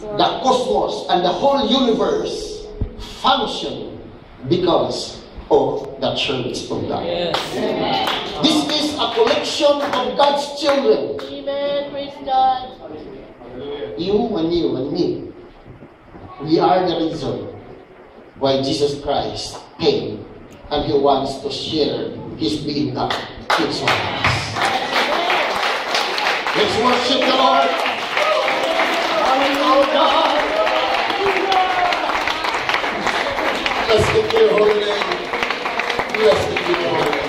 The cosmos and the whole universe function because of the church of God. Yes. This is a collection of God's children. Amen. Praise God. You and me. We are the reason why Jesus Christ came, and He wants to share His being God with us. Let's worship the Lord. Hallelujah. Blessed be your holy name. Blessed be your holy name.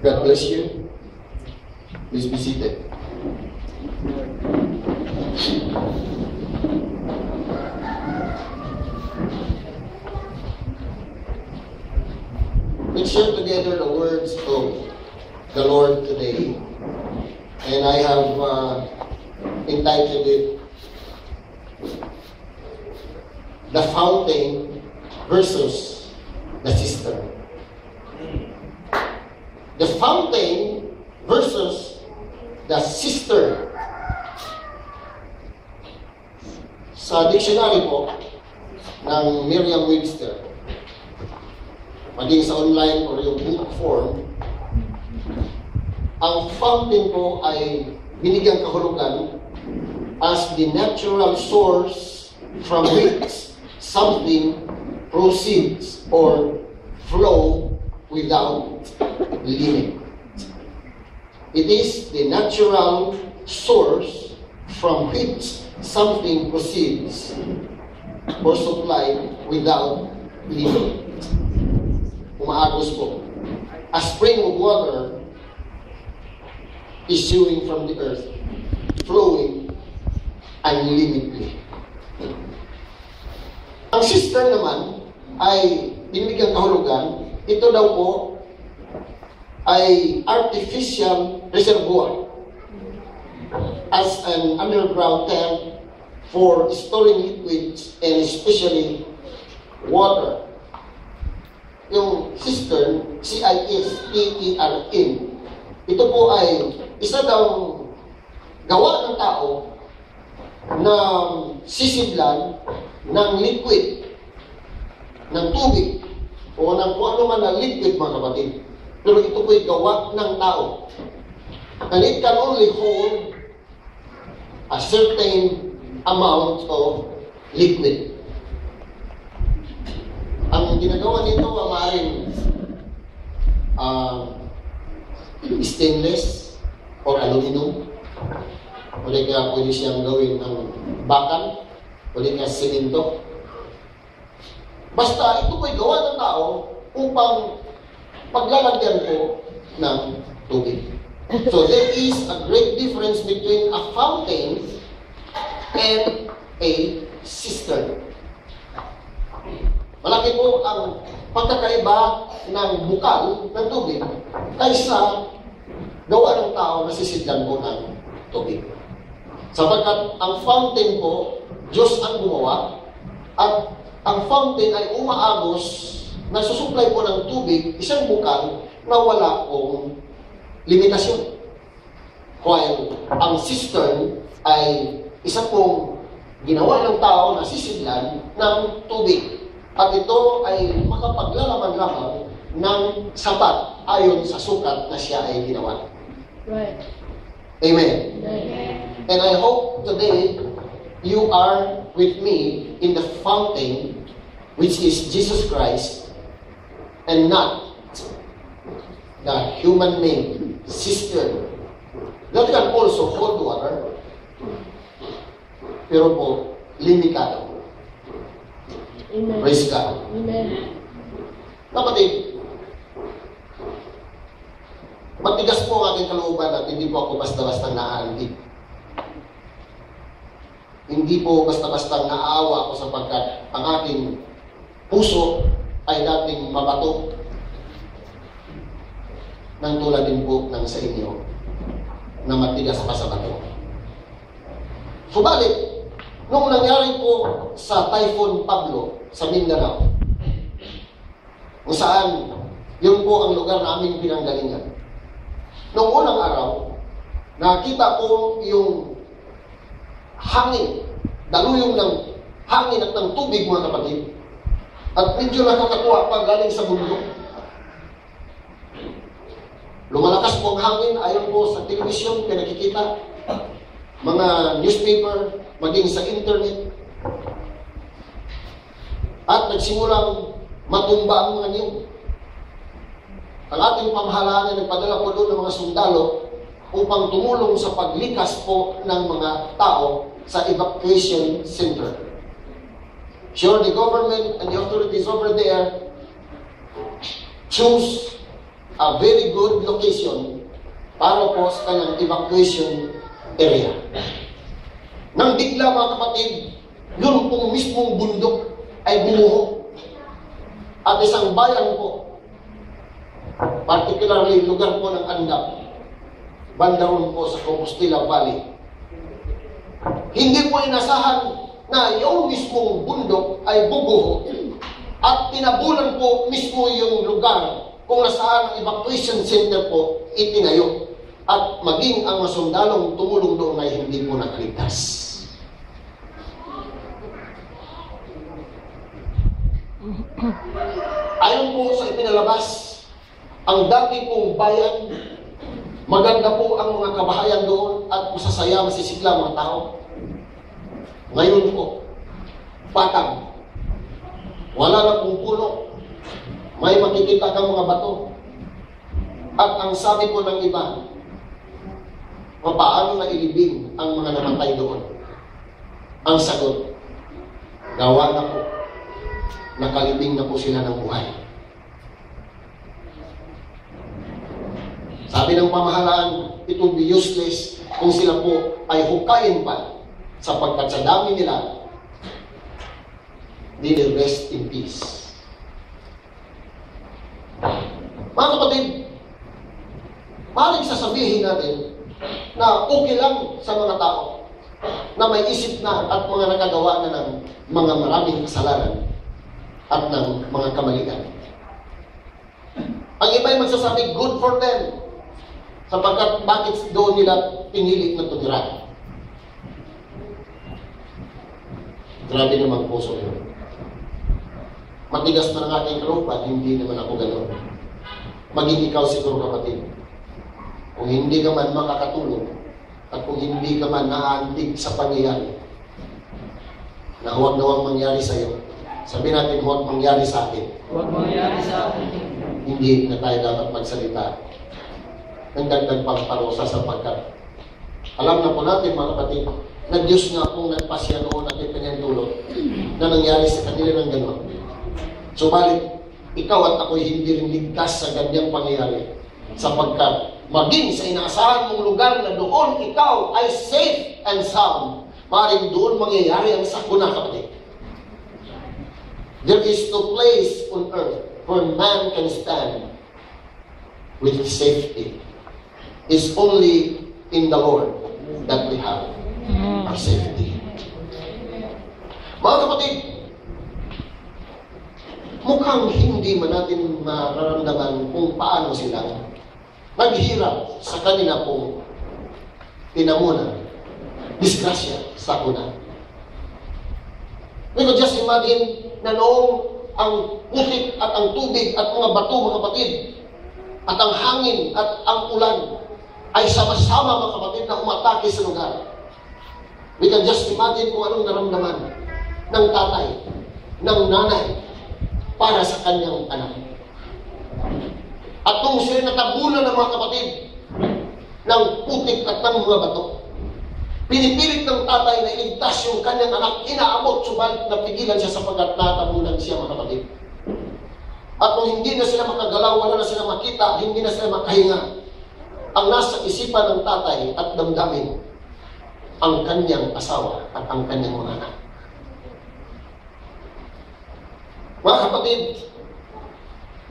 God bless you. Please be seated. Let's share together the words of the Lord today. And I have entitled it, The Fountain versus the Cistern. The fountain versus the cistern. Sa dictionary po ng Merriam-Webster, maging sa online or yung book form, ang fountain po ay binigyang kahulugan as the natural source from which something proceeds or flow without limit. It is the natural source from which something proceeds or supplied without limit. Umaagos po. A spring of water issuing from the earth, flowing unlimitedly. Ang cistern naman ay binibigyan kahulugan, ito daw po ay artificial reservoir as an underground tank for storing liquids and especially water. Yung cistern, C-I-S-T-E-R-N, ito po ay isa daw gawa ng tao na sisidlan ng liquid, ng tubig, o ng kung ano man na liquid, mga kapatid. Pero ito po'y gawa ng tao. And it can only hold a certain amount of liquid. Ang ginagawa nito ay maaaring stainless or aluminum. O kaya pwede siyang gawin ng bakal, o kaya semento. Basta ito po'y gawa ng tao upang paglalagyan ko ng tubig. So there is a great difference between a fountain and a cistern. Malaki po ang pagkakaiba ng bukal ng tubig kaysa gawa ng tao na sisidlan po ng tubig. Sapagkat ang fountain po, Diyos ang gumawa, at ang fountain ay umaagos, nagsusupply po ng tubig, isang bukal na wala pong limitasyon. While ang cistern ay isa pong ginawa ng tao na sisidlan ng tubig. At ito ay makapaglalaman lamang ng sapat ayon sa sukat na siya ay ginawa. Right. Amen. Amen. And I hope today you are with me in the fountain, which is Jesus Christ, and not the human-made cistern that can also hold water, pero po, limitado. Amen. Praise God. Amen. Kapatid, matigas po ang aking kalooban at hindi po ako basta-basta naaantig. Hindi po basta-basta naawa ako sapagkat ang aking puso ay dating mabato nang tulad din po ng sa inyo na matigas pa sa bato. Subalit, nung nangyari po sa Typhoon Pablo sa Mindanao, kung saan yun po ang lugar na aming pinanggalingan, noong unang araw, nakita ko yung hangin, daluyong ng hangin at ng tubig, mga kapatid. At medyo nakakatuwa pa galing sa bundok. Lumalakas po ang hangin, ayon po sa television, pinakikita, mga newspaper, maging sa internet. At nagsimulang matumba ang mga niyog. Ang ating pamahalaan ay nagpadala po doon ng mga sundalo upang tumulong sa paglikas po ng mga tao sa evacuation center. Sure, the government and the authorities over there choose a very good location para po sa kanyang evacuation area. Nang bigla, mga kapatid, yun pong mismong bundok ay bumuho. At isang bayan po, particularly lugar po ng Andap, banda ron po sa Compostela Valley, hindi po inasahan na yung mismong bundok ay bubuho at tinabulan po mismo yung lugar kung nasaan ang evacuation center po itinayo at maging ang mga sundalong tumulong doon ay hindi po nakaligtas. Ayon po sa ipinalabas, ang dati pong bayan, maganda po ang mga kabahayan doon at masasaya, masisigla mga tao. Ngayon po, patag, wala na pong puno, may makikita kang mga bato. At ang sabi po ng iba, paano na ilibing ang mga namatay doon? Ang sagot, gawa na po, nakalibing na po sila ng buhay. Sabi ng pamahalaan, it will be useless kung sila po ay hukayin pa sapagkat sa dami nila, they will rest in peace. Mga kapatid, maaaring sasabihin natin na okay lang sa mga tao na may isip na at mga nakagawa na ng mga maraming kasalanan at ng mga kamalian. Ang iba ay magsasabi, good for them, sapagkat bakit doon nila pinili na tumira. Grabe naman puso yun. Matigas na ng aking kalupa, hindi naman ako gano'n. Maging ikaw siguro, kapatid. Kung hindi ka man makakatulong at kung hindi ka man naantig sa pangyayari na huwag na huwag mangyari sa iyo, sabihin natin huwag mangyari sa akin. Huwag mangyari sa akin. Hindi na tayo dapat magsalita ng dagdag pagparosa sapagkat alam na po natin, mga kapatid, na Diyos nga pong nagpasya noon at ipinahintulot na nangyari sa kanila ng gano'n. Subalit, ikaw at ako'y hindi rin ligtas sa ganyang pangyayari sapagkat maging sa inaasahan mong lugar na doon ikaw ay safe and sound, maaaring doon mangyayari ang sakuna, kapatid. There is no place on earth where man can stand with safety. It's only in the Lord that we have our safety. Mga kapatid, mukhang hindi man natin mararamdaman kung paano sila naghirap sa kanila pong tinamunan, disgrasya, sakuna. We could just imagine na noong ang putik at ang tubig at mga bato, mga kapatid, at ang hangin at ang ulan ay sama-sama, mga kapatid, na umatake sa lugar. We can just imagine kung anong naramdaman ng tatay, ng nanay, para sa kanyang anak. At kung sila natabunan ng mga kapatid ng putik at ng mga bato, pinipilit ng tatay na iligtas yung kanyang anak, inaabot, subalit napigilan siya sapagkat natabunan siya, mga kapatid. At kung hindi na sila makagalaw, wala na sila makita, hindi na sila makahinga, ang nasa isipan ng tatay at damdamin, ang kanyang asawa at ang kanyang mga anak. Mga kapatid,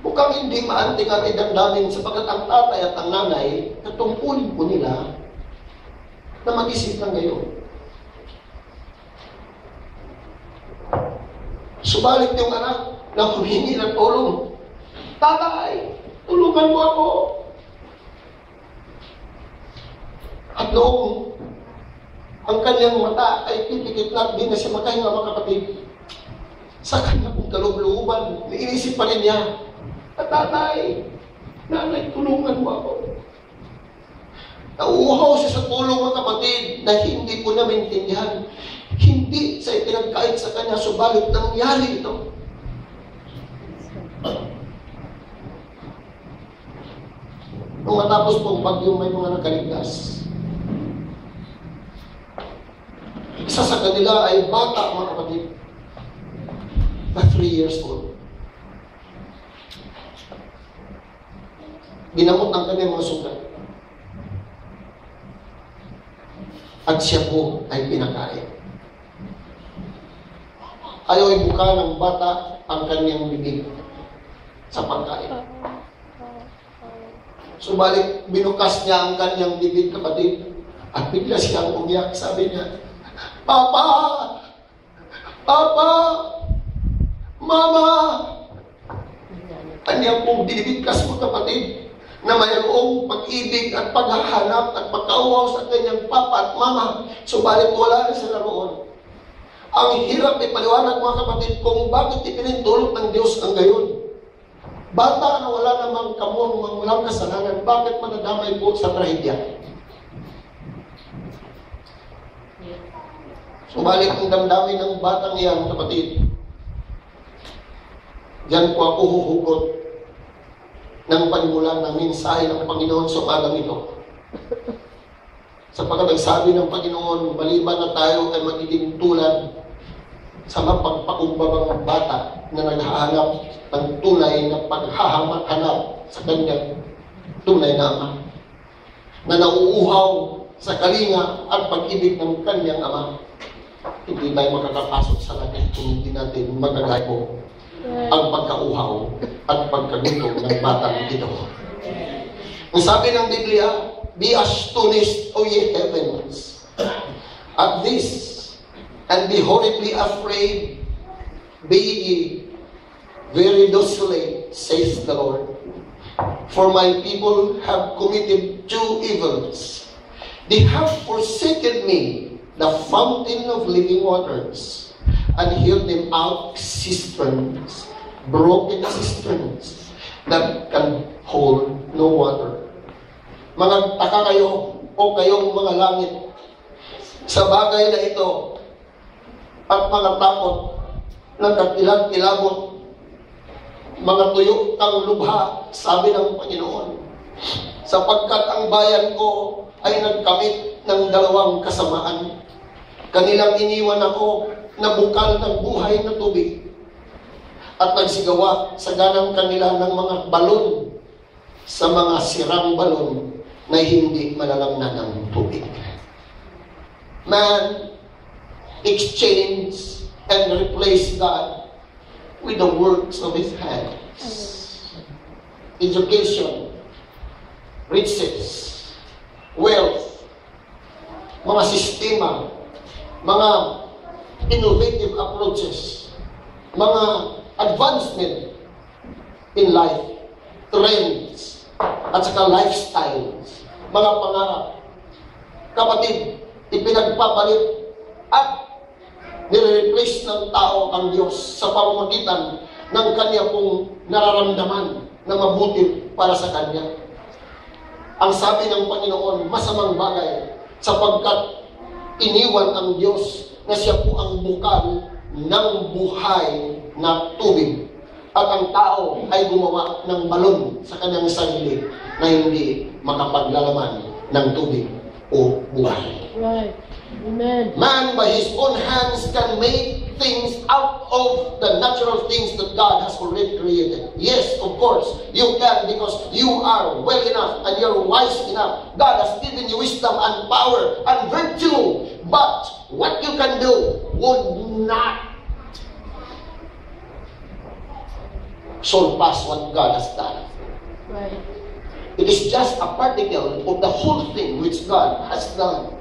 mukhang hindi maanting-anting damdamin sapagkat ang tatay at ang nanay, katungkulin po nila na mag-isip ng gayon. Subalit yung anak na humingi ng tulong, "Tatay, tulungan mo ako." At noong ang kanyang mata ay pipikit na di na siya makahinga, mga kapatid, sa kanya pong kaloob-looban, inisip pa rin niya, "Tatay, nanay, tulungan mo ako." Nauuhaw siya sa tulong, mga kapatid, na hindi po na maintindihan. Hindi sa ipinagkait sa kanya, subalit nangyari ito. Nung matapos pong bagyo, may mga nakaligtas. Isa sa kanila ay bata, mga kapatid, na 3 years old. Ginamot ang kanyang mga sugat. At siya po ay pinakain. Ayaw ibuka ng bata ang kanyang bibig sa pagkain. Subalit, binukas niya ang kanyang bibig, kapatid, at bigla siyang umiyak. Sabi niya, "Papa! Papa! Mama!" Kanya pong binibigkas mo, kapatid, na mayroong pag-ibig at paghahanap at pagkauhaw sa kanyang papa at mama. Subalit, wala na sila roon. Ang hirap ay paliwanag, mga kapatid, kung bakit ipinintulot ng Diyos ang gayon. Bata na wala namang kamon, walang kasalanan, bakit manadamay po sa trahedya? Subalit ang damdamin ng batang iyan, kapatid, diyan po ako huhugot ng panimulan ng mensahe ng Panginoon sa umagang ito. Sapagkat nagsabi ng Panginoon, maliban na tayo ay magiging tulad sa mapagpakumbabang bata na naghahanap ng tunay na paghahanap sa kanyang tunay na ama, na nauuhaw sa kalinga at pag-ibig ng kanyang ama. Hindi tayo makakapasok sa langit kung hindi natin magagayo ang pagkauhaw at pagkagutom ng batang ito. Ang sabi ng Biblia, "Be astonished, O ye heavens, at this, and be horribly afraid. Be ye very desolate, says the Lord. For my people have committed 2 evils. They have forsaken me, the fountain of living waters, and hewn them out cisterns, broken cisterns, that can hold no water." Magtaka kayo, o kayong mga langit, sa bagay na ito, at mga takot, nagkatilag-kilabot, mga tuyo kang lubha, sabi ng Panginoon, sapagkat ang bayan ko ay nagkamit ng 2 kasamaan. Kanilang iniwan ako na bukal ng buhay na tubig, at nagsigawa sa ganang kanila ng mga balon sa mga sirang balon na hindi malalangnan ng tubig. Man exchange and replace God with the works of his hands. Education, riches, wealth, mga sistema, mga innovative approaches, mga advancement in life, trends, at saka lifestyles, mga pangarap. Kapatid, ipinagpapalit at nire-replace ng tao ang Diyos sa pamamagitan ng kanya pong nararamdaman na mabuti para sa kanya. Ang sabi ng Panginoon, masamang bagay, sapagkat iniwan ang Diyos na siya po ang bukal ng buhay na tubig, at ang tao ay gumawa ng balon sa kanyang sarili na hindi makapaglalaman ng tubig o buhay. Right. Amen. Man by his own hands can make things out of the natural things that God has already created. Yes, of course, you can, because you are well enough and you're wise enough. God has given you wisdom and power and virtue. But what you can do would not surpass what God has done. Right. It is just a particle of the whole thing which God has done.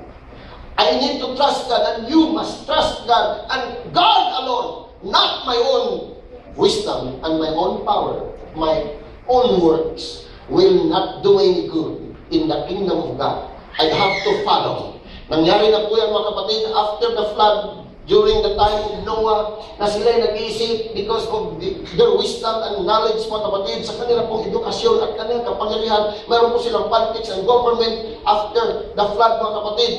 I need to trust God, and you must trust God, and God alone, not my own wisdom and my own power, my own works, will not do any good in the kingdom of God. I have to follow. Nangyari na po yan, mga kapatid, after the flood, during the time of Noah, na sila'y nag-iisip because of their wisdom and knowledge, mga kapatid, sa kanila pong edukasyon at kanilang kapangyarihan. Mayroon po silang politics and government after the flood, mga kapatid.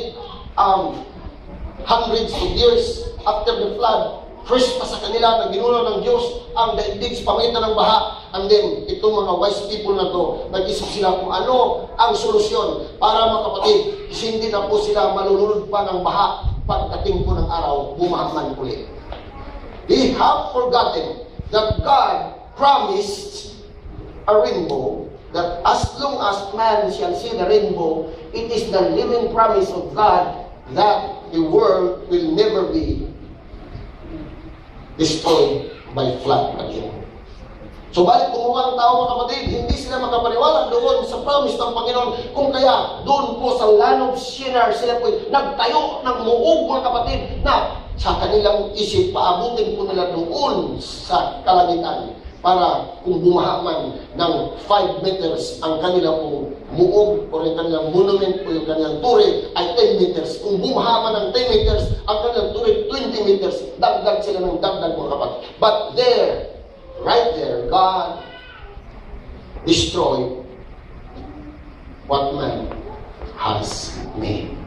Hundreds of years after the flood, first pa sa kanila na ginuno ng Diyos ang daigdig sa pamagitan ng baha. And then, itong mga wise people na to, nag-isip sila kung ano ang solusyon para, mga kapatid, hindi na po sila malulunod pa ng baha pagdating po ng araw, bumahaman ulit. They have forgotten that God promised a rainbow, that as long as man shall see the rainbow, it is the living promise of God that the world will never be destroyed by flood again. So balik kumuha ng tao, mga kapatid, hindi sila makapaniwala doon sa promise ng Panginoon. Kung kaya, doon po sa land of Shinar, sila po nagtayo ng muog, mga kapatid, na sa kanilang isip, paabutin po nila doon sa kalangitan. Para kung bumaha man ng 5 meters ang kanilang pong muog o yung kanilang monument o yung kanilang ture ay 10 meters. Kung bumaha man ng 10 meters ang kanilang ture 20 meters, dagdag sila ng dagdag, mga kapatid. But there, right there, God destroyed what man has made.